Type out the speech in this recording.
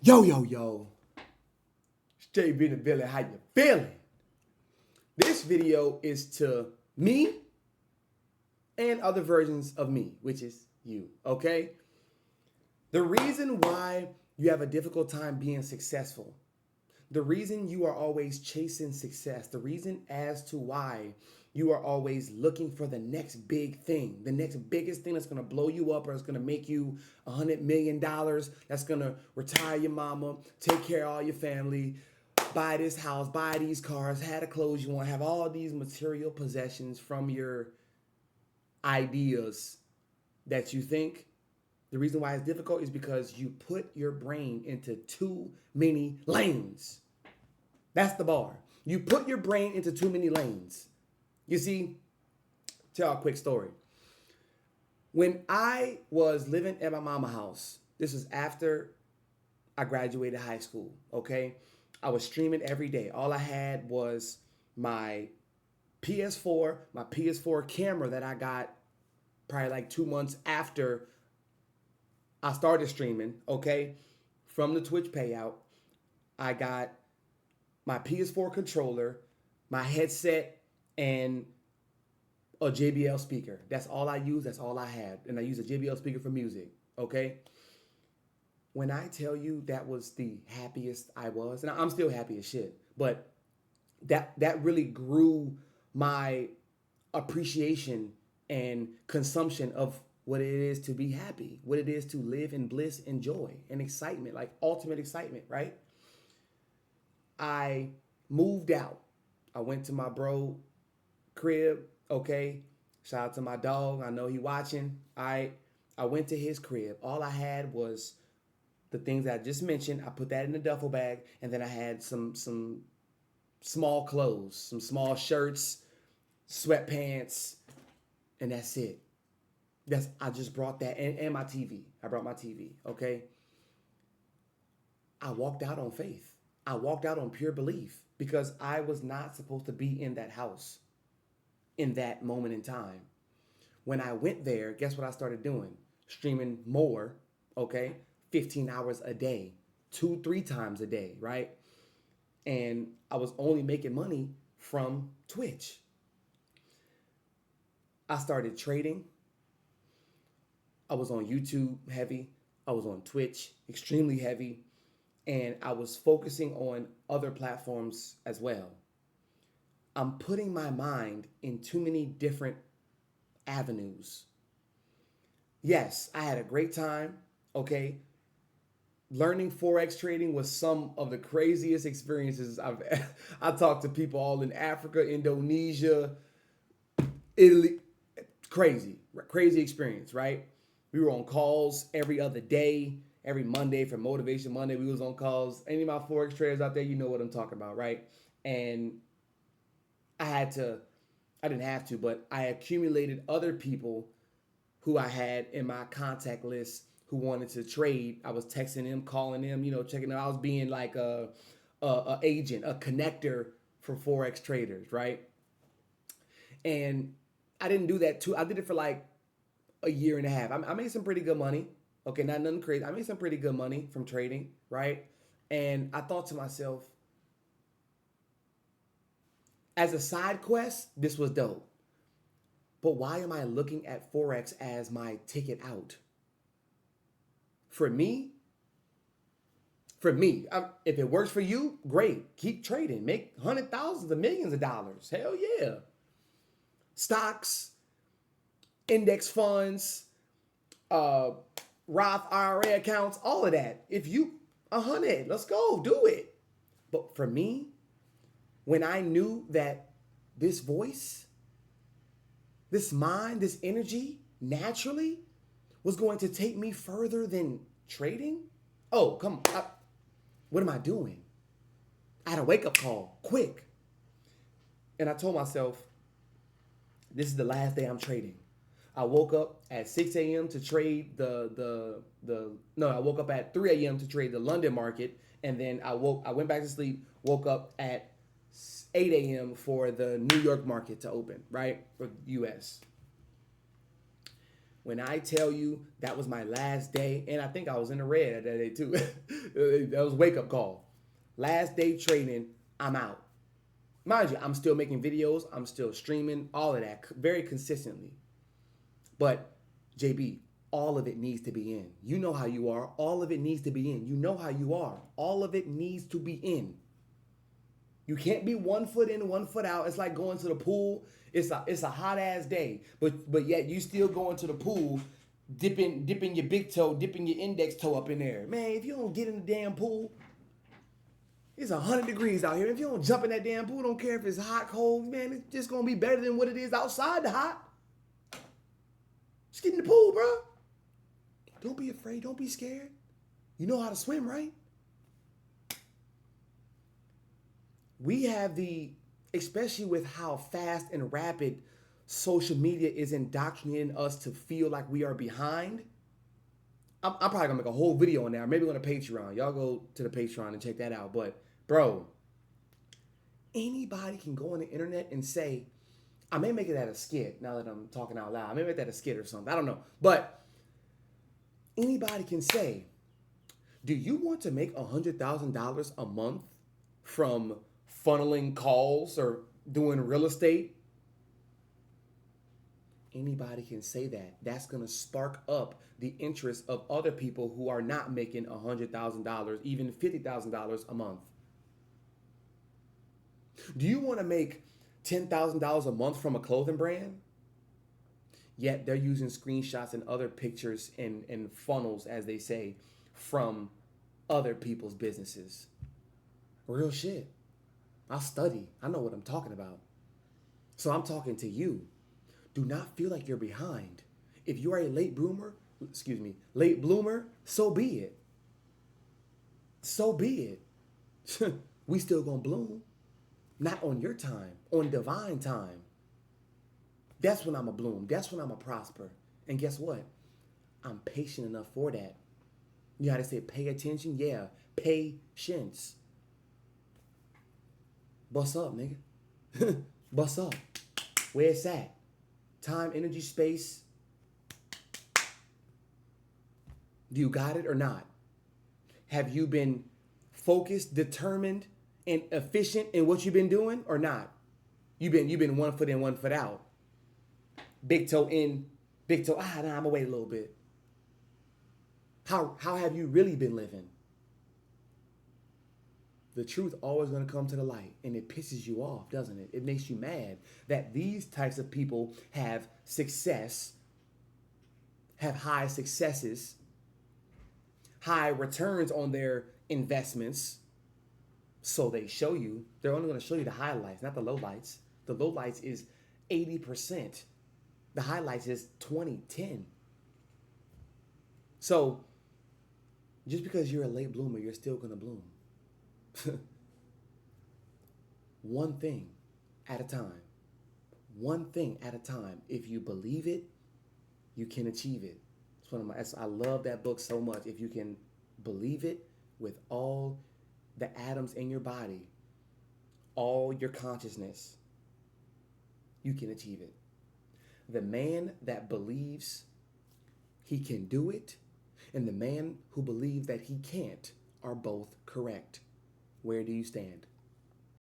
Yo, yo, yo. It's 𝗀𝗵𝗞𝗘, how you feeling? This video is to me and other versions of me, which is you, okay? The reason why you have a difficult time being successful, the reason you are always chasing success, the reason as to why you are always looking for the next big thing, the next biggest thing that's gonna blow you up or it's gonna make you $100 million, that's gonna retire your mama, take care of all your family, buy this house, buy these cars, have the clothes you want, have all these material possessions from your ideas that you think. The reason why it's difficult is because you put your brain into too many lanes. That's the bar. You put your brain into too many lanes. You see, tell a quick story. When I was living at my mama's house, this was after I graduated high school, okay? I was streaming every day. All I had was my PS4 camera that I got probably like 2 months after I started streaming, okay? From the Twitch payout, I got my PS4 controller, my headset, and a JBL speaker. That's all I use. That's all I had. And I use a JBL speaker for music, okay? When I tell you that was the happiest I was, and I'm still happy as shit, but that really grew my appreciation and consumption of what it is to be happy, what it is to live in bliss and joy and excitement, like ultimate excitement, right? I moved out. I went to my bro crib, okay? Shout out to my dog. I know he watching. I went to his crib. All I had was the things that I just mentioned. I put that in a duffel bag, and then I had some small clothes, some small shirts, sweatpants, and that's it. I just brought that, and my TV. I brought my TV, okay? I walked out on faith. I walked out on pure belief because I was not supposed to be in that house in that moment in time. When I went there, guess what I started doing? Streaming more, okay? 15 hours a day, 2-3 times a day, right? And I was only making money from Twitch. I started trading. I was on YouTube heavy. I was on Twitch extremely heavy. And I was focusing on other platforms as well. I'm putting my mind in too many different avenues. Yes, I had a great time, okay? Learning Forex trading was some of the craziest experiences I talked to people all in Africa, Indonesia, Italy. Crazy experience, right? We were on calls every other day, every Monday for Motivation Monday. We was on calls. Any of my Forex traders out there, you know what I'm talking about, right? And I didn't have to, but I accumulated other people who I had in my contact list who wanted to trade. I was texting them, calling them, checking them. I was being like a agent, a connector for Forex traders, right? And I didn't do that too. I did it for like a year and a half. I made some pretty good money. Okay, not nothing crazy. I made some pretty good money from trading, right? And I thought to myself, as a side quest, this was dope. But why am I looking at Forex as my ticket out? For me, if it works for you, great. Keep trading. Make hundreds, thousands of millions of dollars. Hell yeah. Stocks, index funds, Roth IRA accounts, all of that. If you 100, let's go, do it. But for me, when I knew that this voice, this mind, this energy naturally was going to take me further than trading, oh, come on. What am I doing? I had a wake-up call, quick. And I told myself, this is the last day I'm trading. I woke up at 6 a.m. to trade I woke up at 3 a.m. to trade the London market, and then I went back to sleep, woke up at 8 a.m. for the New York market to open, right? For the US. When I tell you that was my last day, and I think I was in the red that day too. That was a wake-up call. Last day trading, I'm out. Mind you, I'm still making videos. I'm still streaming, all of that very consistently. But JB, all of it needs to be in. You know how you are. All of it needs to be in. You know how you are. All of it needs to be in. You can't be 1 foot in, 1 foot out. It's like going to the pool. It's a hot ass day, but yet you still going to the pool, dipping your big toe, dipping your index toe up in there. Man, if you don't get in the damn pool, it's 100 degrees out here. If you don't jump in that damn pool, don't care if it's hot, cold, man, it's just gonna be better than what it is outside the hot. Just get in the pool, bro. Don't be afraid. Don't be scared. You know how to swim, right? We have especially with how fast and rapid social media is indoctrinating us to feel like we are behind. I'm probably gonna make a whole video on that, or maybe on a Patreon. Y'all go to the Patreon and check that out. But bro, anybody can go on the internet and say, I may make it at a skit now that I'm talking out loud. I may make that a skit or something. I don't know. But anybody can say, do you want to make $100,000 a month from funneling calls or doing real estate? Anybody can say that. That's going to spark up the interest of other people who are not making $100,000, even $50,000 a month. Do you want to make $10,000 a month from a clothing brand? Yet they're using screenshots and other pictures and funnels, as they say, from other people's businesses. Real shit. I study. I know what I'm talking about. So I'm talking to you. Do not feel like you're behind. If you are a late bloomer, so be it. So be it. We still gonna bloom. Not on your time, on divine time. That's when I'm a bloom. That's when I'm a prosper. And guess what? I'm patient enough for that. You gotta say pay attention? Yeah, patience. Bust up, nigga. Bust up. Where it's at. Time, energy, space. Do you got it or not? Have you been focused, determined, and efficient in what you've been doing or not? You've been 1 foot in, 1 foot out. Big toe in, big toe, I'm gonna wait a little bit. How have you really been living? The truth always going to come to the light, and it pisses you off, doesn't it? It makes you mad that these types of people have success, have high successes, high returns on their investments. So they show you, they're only going to show you the highlights, not the lowlights. The lowlights is 80%. The highlights is 20-10. So just because you're a late bloomer, you're still going to bloom. One thing at a time. One thing at a time. If you believe it, you can achieve it. I love that book so much. If you can believe it with all the atoms in your body, all your consciousness, you can achieve it. The man that believes he can do it and the man who believes that he can't are both correct. Where do you stand?